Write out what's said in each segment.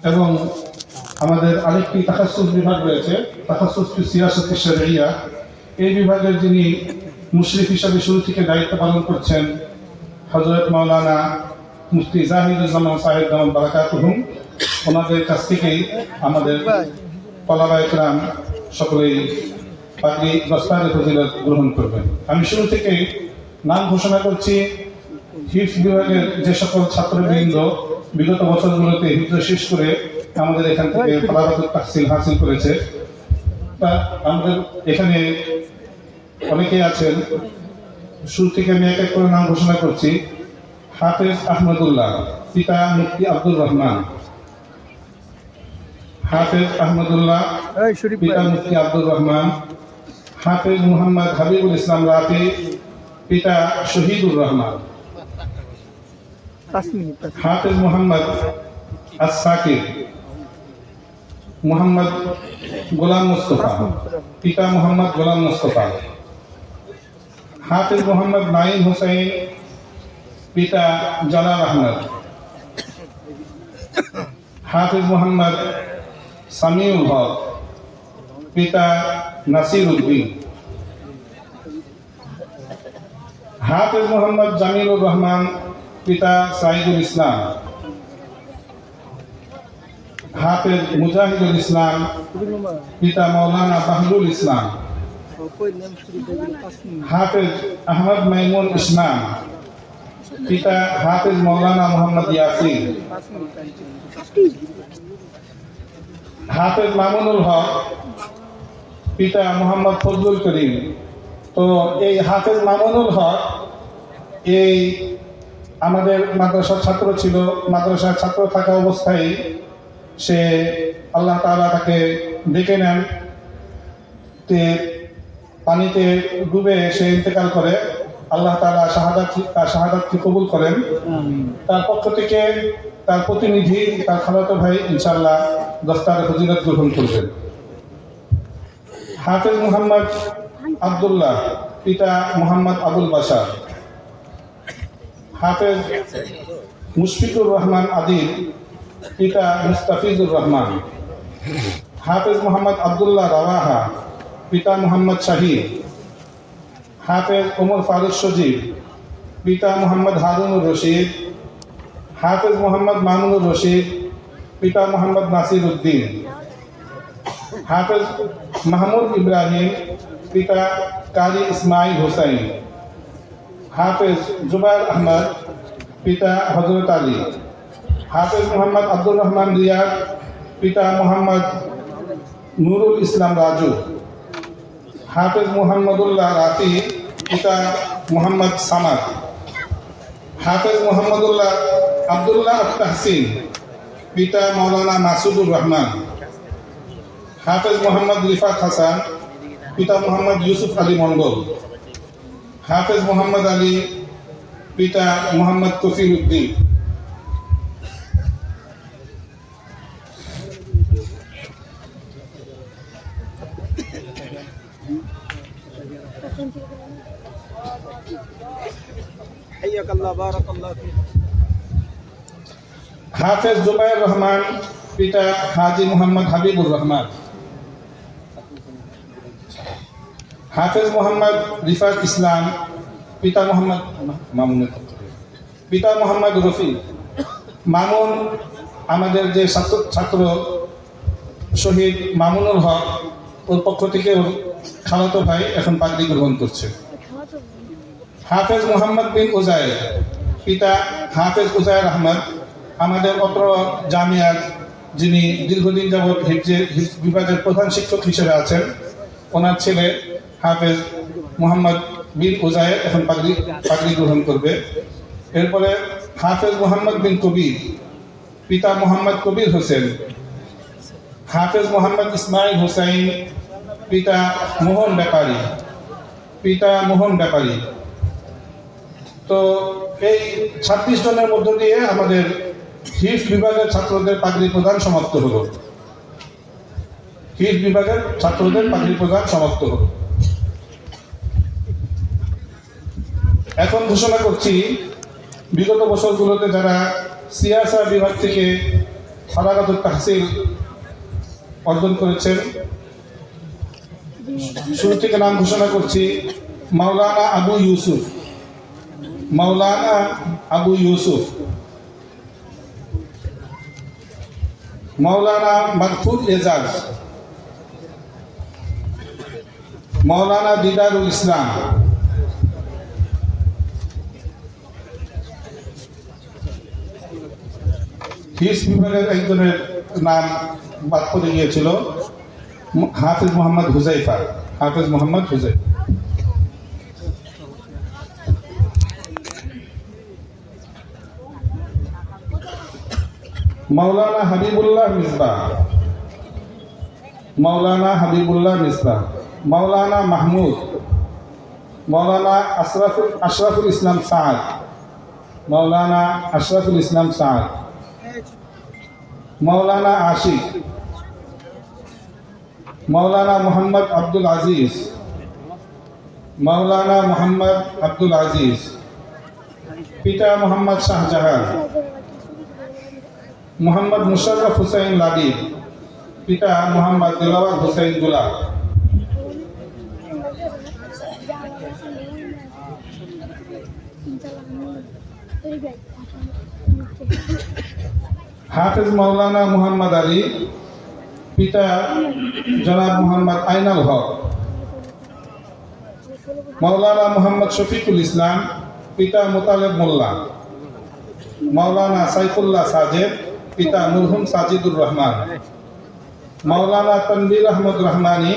এবং আমাদের আরেকটি তাখাসসুস বিভাগ রয়েছে, তাখাসসুস ফি সিয়াসাত শারঈয়া। এই বিভাগের যিনি মুশরিফ হিসাবে শুরু থেকে দায়িত্ব পালন করছেন হযরত মাওলানা মুফতি জাহিদুজ্জামান সাহেব দামাত বারাকাতুহুম, ওনাদের কাছ থেকেই আমাদের তলাবায়ে কেরাম সকলেই পাগড়ি দস্তারে ফজিলত গ্রহণ করবেন। আমি শুরু থেকেই নাম ঘোষণা করছি। হিফজ বিভাগের যে সকল ছাত্রবৃন্দ বিগত বছরগুলোতে হিফজ শেষ করে আমাদের এখান থেকে ফলাফল তাহসিল হাসিল করেছে, তা আমাদের এখানে অনেকেই আছেন। শুরু থেকে আমি এক এক করে নাম ঘোষণা করছি। হাফেজ আহমদুল্লাহ, পিতা মুফতি আব্দুর রহমান। হাফেজ আহমদুল্লাহ, পিতা মুফতি আব্দুর রহমান। হাফেজ মুহাম্মদ হাবিবুল ইসলাম রাফি, পিতা শহীদুর রহমান। হাফেজ মোহাম্মদ আস-সাকির, মোহাম্মদ গোলাম মুস্তফা, পিতা মোহাম্মদ গোলাম মুস্তফা। হাফেজ মোহাম্মদ নাঈম হুসাইন, পিতা জালাল আহমদ। হাফেজ মোহাম্মদ সামিউল হক, পিতা নাসির উদ্দিন। হাফেজ মোহাম্মদ জামিলুর রহমান, পিতা সাইদুল ইসলাম। হাফেজ মুজাহিদুল ইসলাম, পিতা মৌলানা বাহলুল ইসলাম। হাফেজ আহমদ মাইমুন ইসলাম, পিতা হাফেজ মৌলানা মোহাম্মদ ইয়াসিন। হাফেজ মামুনুল হক, পিতা মোহাম্মদ ফজলুল করিম। তো এই হাফেজ মামুনুল হক এই আমাদের মাদ্রাসার ছাত্র ছিল। মাদ্রাসার ছাত্র থাকা অবস্থায় সে আল্লাহ তাআলা তাকে ডেকে নেন, পানিতে ডুবে সে ইন্তেকাল করে। আল্লাহ তাআলা তার শাহাদাতকে কবুল করেন। তার পক্ষ থেকে তার প্রতিনিধি, তার খালাতো ভাই ইনশাআল্লাহ দস্তারে ফজিলত গ্রহণ করবেন। হাফেজ মুহাম্মদ আব্দুল্লাহ, পিতা মুহাম্মদ আবুল বাশার। হাফেজ মুশফিকুর রহমান আদিল, পিতা মুস্তাফিজুর রহমান। হাফেজ মোহাম্মদ আব্দুল্লাহ রাওয়াহা, পিতা মোহাম্মদ শাহিদ। হাফেজ ওমর ফারুক সজীব, পিতা মোহাম্মদ হারুনুর রশিদ। হাফেজ মোহাম্মদ মামুনুর রশিদ, পিতা মোহাম্মদ নাসির উদ্দিন। হাফেজ মাহমুদ ইব্রাহিম, পিতা কারি ইসমাইল হুসাইন। হাফেজ জুবাইর আহমদ, পিতা হযরত আলী। হাফেজ মোহাম্মদ আব্দুর রহমান রিয়াদ, পিতা মোহাম্মদ নুরুল ইসলাম রাজু। হাফেজ মুহাম্মদুল্লাহ রাফি, পিতা মোহাম্মদ সামাদ। হাফেজ মুহাম্মদুল্লাহ আব্দুল্লাহ তাহসিন, পিতা মৌলানা মাসুদুর রহমান। হাফেজ মোহাম্মদ রিফাত হাসান, পিতা মোহাম্মদ ইউসুফ আলী মন্ডল। হাফেজ মোহাম্মদ আলী, পিতা মোহাম্মদ কফির উদ্দিন। হাফেজ জুবাইর রহমান, পিতা হাজি মোহাম্মদ হাবিবুর রহমান। হাফেজ মোহাম্মদ রিফাত ইসলাম, পিতা মোহাম্মদ মামুন। পিতা মোহাম্মদ রফি। মামুন আমাদের যে ছাত্র শহীদ মামুনুল হক, ওর পক্ষ থেকে ওর খালাতো ভাই এখন পাগড়ি গ্রহণ করছে। হাফেজ মোহাম্মদ বিন উজায়ের, পিতা হাফেজ উজায়ের আহমদ। আমাদের অত্র জামিয়ার যিনি দীর্ঘদিন যাবৎ হিফজ বিভাগের প্রধান শিক্ষক হিসেবে আছেন, ওনার ছেলে হাফেজ মোহাম্মদ বিন উজায়ের এখন পাগড়ি গ্রহণ করবে। এরপরে হাফেজ মোহাম্মদ বিন কবির, পিতা মোহাম্মদ কবির হোসেন। হাফেজ মোহাম্মদ ইসমাইল হুসাইন, পিতা মোহন ব্যাপারী। তো এই 26 জনের মধ্য দিয়ে আমাদের হিফজ বিভাগের ছাত্রদের পাগড়ি প্রদান সমাপ্ত হলো। হিফজ বিভাগের ছাত্রদের পাগড়ি প্রদান সমাপ্ত হলো। এখন ঘোষণা করছি বিগত বছরগুলোতে যারা সিয়াসা বিভাগ থেকে ফারাগাতুত তাহসিল অর্জন করেছেন। শুরু থেকে নাম ঘোষণা করছি মাওলানা আবু ইউসুফ, মাওলানা আবু ইউসুফ, মাওলানা মাকফুর এজাজ, মাওলানা দিদারুল ইসলাম, হিস বিভাগের একজনের নাম বাদ পড়ে গিয়েছিল, হাফিজ মোহাম্মদ হুজাইফা, হাফিজ মোহাম্মদ হুজাইফা। মাওলানা হাবিবুল্লাহ মিসবাহ, মাওলানা হাবিবুল্লাহ মিসবাহ, মাওলানা মাহমুদ, মাওলানা আশরাফুল ইসলাম সাদ, মাওলানা আশরাফুল ইসলাম সাদ, মাওলানা আশিক, মাওলানা মোহাম্মদ আব্দুল আজিজ, মাওলানা মোহাম্মদ আব্দুল আজিজ, পিতা মোহাম্মদ শাহজাহান, মোহাম্মদ মুশাররফ হুসাইন লাবিব, পিতা মোহাম্মদ দিলাওয়ার হুসাইন গুলাব, হাফিজ মাওলানা মোহাম্মদ আলী, পিতা জনাব মোহাম্মদ আইনাল হক, মাওলানা মোহাম্মদ শফিকুল ইসলাম, পিতা মোতালেব মোল্লা, মাওলানা সাইফুল্লাহ সাজেদ, পিতা মুরহুম সাজিদুর রহমান, মাওলানা তানভীর আহমদ রহমানী,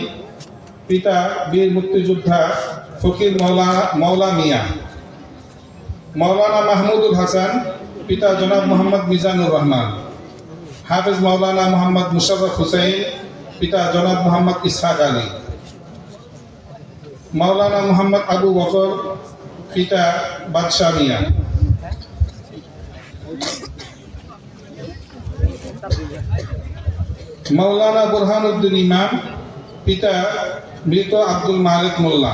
পিতা বীর মুক্তিযোদ্ধা ফকির মৌলা মিয়া, মাওলানা মাহমুদুল হাসান, পিতা জনাব মোহাম্মদ মিজানুর রহমান, হাফিজ মাওলানা মোহাম্মদ মুশাররফ হুসাইন, পিতা জনাব মোহাম্মদ ইসহাক আলী, মাওলানা মোহাম্মদ আবু বকর, পিতা বাদশাহ মিয়া, মাওলানা বুরহানুদ্দিন ইমাম, পিতা মৃত আব্দুল মালিক মোল্লা,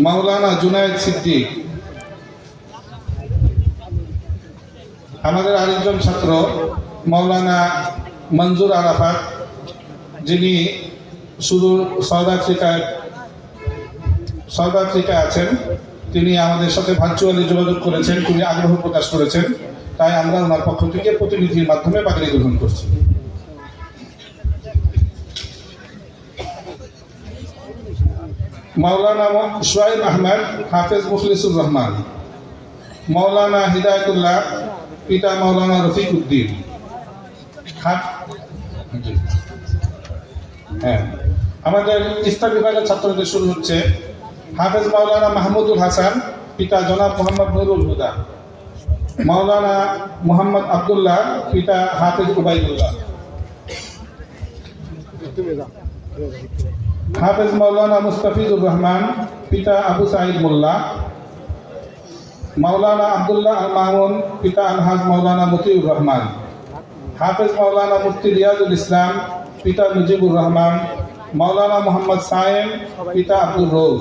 মাওলানা জুনায়েদ সিদ্দিক। আমাদের আরেকজন ছাত্র মাওলানা মঞ্জুর আরাফাত, যিনি শুধু সাউথ আফ্রিকায় আছেন, তিনি আমাদের সাথে ভার্চুয়ালি যোগাযোগ করেছেন, তিনি আগ্রহ প্রকাশ করেছেন, তাই আমরা ওনার পক্ষ থেকে প্রতিনিধির মাধ্যমে বাতিল গ্রহণ করছি। মাওলানা সোহাইব আহমদ, হাফেজ মুখলিসুর রহমান, মাওলানা হিদায়তুল্লাহ, পিতা মাওলানা রফিক উদ্দিন। হ্যাঁ, আমাদের ইফতার বিভাগের ছাত্রদের শুরু হচ্ছে হাফেজ মাওলানা মাহমুদুল হাসান, পিতা জনাব মোহাম্মদ নুরুল হুদা, মাওলানা মোহাম্মদ আবদুল্লাহ, পিতা হাফেজ উবাইদুল্লাহ, হাফেজ মাওলানা মুস্তাফিজুর রহমান, পিতা আবু সাঈদ মোল্লা, মাওলানা আবদুল্লাহ আল মামুন, পিতা আলহাজ মাওলানা মতিউর রহমান, হাফেজ মাওলানা মুফতি রিয়াজুল ইসলাম, পিতা মুজিবুর রহমান, মাওলানা মোহাম্মদ সায়েম, পিতা আব্দুর রৌফ,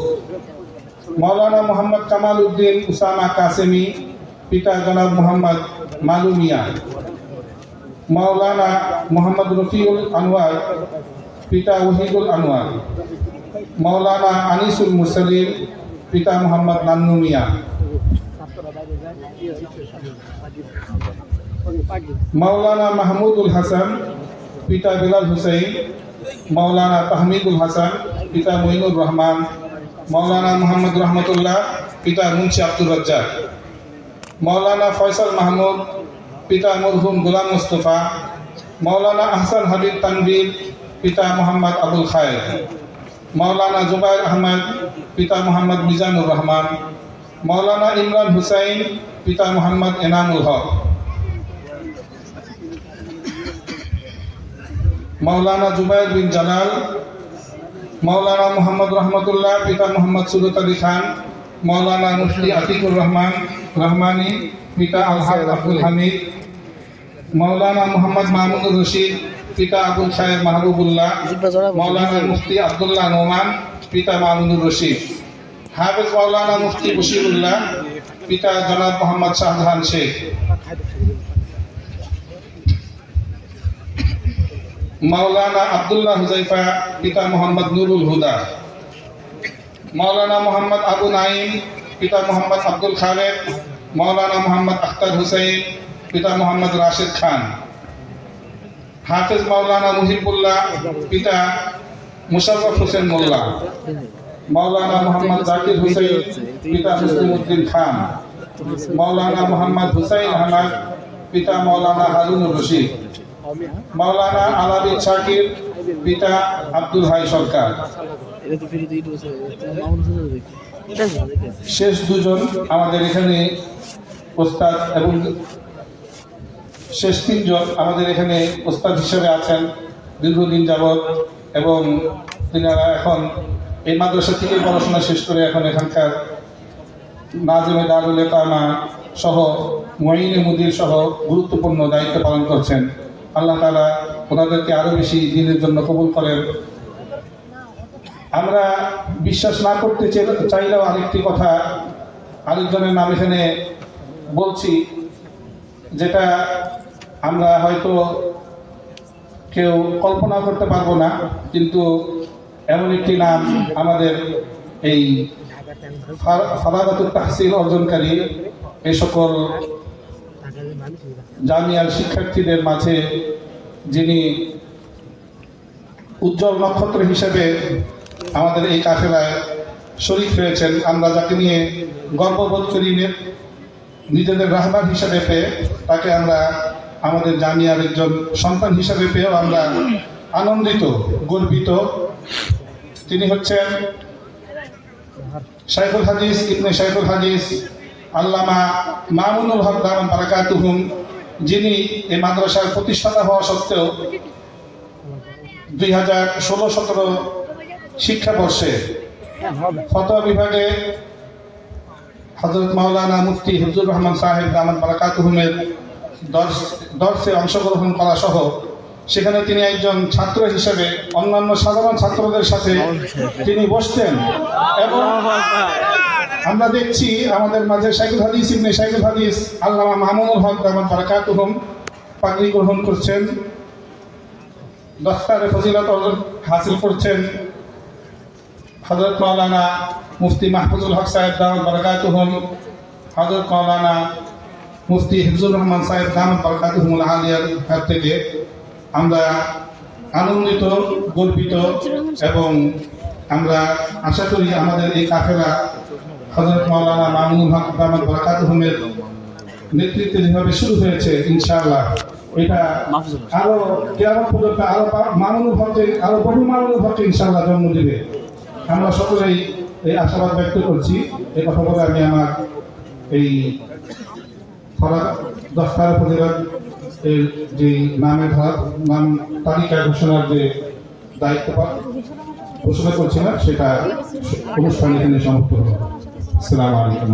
মাওলানা মোহাম্মদ কামাল উদ্দিন উসামা কাসেমি, পিতা জনাব মোহাম্মদ মালু মিয়া, মাওলানা মোহাম্মদ রফিউল আনোয়ার, পিতা ওহিদুল আনোয়ার, মাওলানা আনিসুল মুরসালিন, পিতা মোহাম্মদ নান্নু মিয়া, মাওলানা মাহমুদুল হাসান, পিতা বিলাল হুসাইন, মাওলানা তাহমিদুল হাসান, পিতা মঈনুর রহমান, মাওলানা মোহাম্মদ রহমতুল্লাহ, পিতা মুন্সি আব্দুর রাজ্জাক, মাওলানা ফয়সাল মাহমুদ, পিতা মরহুম গোলাম মুস্তফা, মাওলানা আহসান হাবিব তানভীর, পিতা মোহাম্মদ আবুল খায়ের, মাওলানা জুবাইর আহমদ, পিতা মোহাম্মদ মিজানুর রহমান, মাওলানা ইমরান হুসাইন, পিতা মোহাম্মদ এনামুল হক, মাওলানা জুবাইর বিন জালাল, মাওলানা মোহাম্মদ রহমতুল্লাহ, পিতা মোহাম্মদ সুরত আলী খান, মাওলানা মুফতি আতিকুর রহমান রহমানী, পিতা আলহাজ আব্দুল হামিদ, মাওলানা মোহাম্মদ মাহমুদুর রশিদ, পিতা আবুল খায়ের মাহবুবুল্লাহ, মাওলানা মুফতি আব্দুল্লাহ নোমান, পিতা মাহমুদুর রশিদ, হাফেজ মাওলানা মুফতি বশিরুল্লাহ, পিতা জনাব মোহাম্মদ শাহজাহান শেখ, মাওলানা আব্দুল্লাহ হুজাইফা, পিতা মোহাম্মদ নুরুল হুদা, মাওলানা মোহাম্মদ আবু নাইম, পিতা মোহাম্মদ আব্দুল খালেদ, মাওলানা মোহাম্মদ আখতার হুসাইন, পিতা মোহাম্মদ রাশেদ খান, হাফেজ মাওলানা মুহিবুল্লাহ, পিতা মুশাররফ হোসেন মোল্লা, মাওলানা মোহাম্মদ জাকির হুসাইন, পিতা মুসলিম উদ্দিন খান, মাওলানা মোহাম্মদ হুসাইন আহমদ, পিতা মাওলানা হারুনুর রশিদ, মাওলানা আলাবি শাকির, পিতা আব্দুল হাই সরকার। শেষ দুজন আমাদের এখানে ওস্তাদ এবং শেষ তিনজন আমাদের এখানে ওস্তাদ হিসেবে আছেন দীর্ঘদিন যাবৎ, এবং তিনারা এখন এই মাদ্রাসা থেকে পড়াশোনা শেষ করে এখন এখানকার নাজিমে দারুল ইকামা সহ মুঈনে মুদির সহ গুরুত্বপূর্ণ দায়িত্ব পালন করছেন। আল্লাহ তাআলা ওনাদেরকে আরো বেশি দিনের জন্য কবুল করেন। আমরা বিশ্বাস না করতে চাইলেও আরেকটি কথা, আরেকজনের নাম এখানে বলছি, যেটা আমরা হয়তো কেউ কল্পনা করতে পারবো না, কিন্তু এমন একটি নাম আমাদের এই ফারাগাতুত তাহসিল অর্জনকারী এই সকল জামিয়ার শিক্ষার্থীদের মাঝে যিনি উজ্জ্বল নক্ষত্র হিসেবে আমাদের এই কাফেলায় শরীক হয়েছেন, আমরা যাকে নিয়ে গর্ববোধ করি, নিজেদের রাহবার হিসেবে পেয়ে তাকে আমরা আমাদের জামিয়ার একজন সন্তান হিসেবে পেয়েও আমরা আনন্দিত, গর্বিত। তিনি হচ্ছেন শাইখুল হাদিস ইবনে শাইখুল হাদিস আল্লামা মামুনুল হক দামান বারাকাতুহুম, যিনি এই মাদ্রাসার প্রতিষ্ঠাতা হওয়া সত্ত্বেও 2016-17 শিক্ষাবর্ষে ফতোয়া বিভাগে হযরত মাওলানা মুফতি হিফজুর রহমান সাহেব দামান বারাকাতুহুমের দর্শে অংশগ্রহণ করা সহ সেখানে তিনি একজন ছাত্র হিসেবে অন্যান্য সাধারণ ছাত্রদের সাথে তিনি বসতেন, এবং আমরা দেখছি আমাদের মাঝে শাইখুল হাদিস ইবনে শাইখুল হাদিস আল্লামা মামুনুল হক দামান বারাকাতুহুম পাগড়ি গ্রহণ করছেন, দস্তারে ফজিলত অর্জন হাসিল করছেন। হযরত মাওলানা মুফতি মাহফুজুল হক সাহেব দামান বারাকাতুহুম, হযরত মাওলানা মুফতি হিফজুর রহমান সাহেব দামান বারাকাতুহুমুল আলিয়ার হাত থেকে আমরা আনন্দিত, গর্বিত, এবং আমরা আশা করি আমাদের এই কাফেলা হযরত মাওলানা মামুনুল হক দামান বারাকাতুহুমের নেতৃত্বে যেভাবে শুরু হয়েছে, ইনশাআল্লাহ এটা আরো কিয়ামত পর্যন্ত আরো মামুনুল হককে, আরো বহু মামুনুল হককে ইনশাআল্লাহ জন্ম দিবে। আমরা সকলেই এই আশাবাদ ব্যক্ত করছি। এই কথা বলে আমি আমার এই দস্তার ফজিলত এর যে নাম তালিকা ঘোষণার যে দায়িত্ব ঘোষণা করছিলাম, সেটা অনুষ্ঠান এখানে সমাপ্ত হলো। আসসালামু আলাইকুম।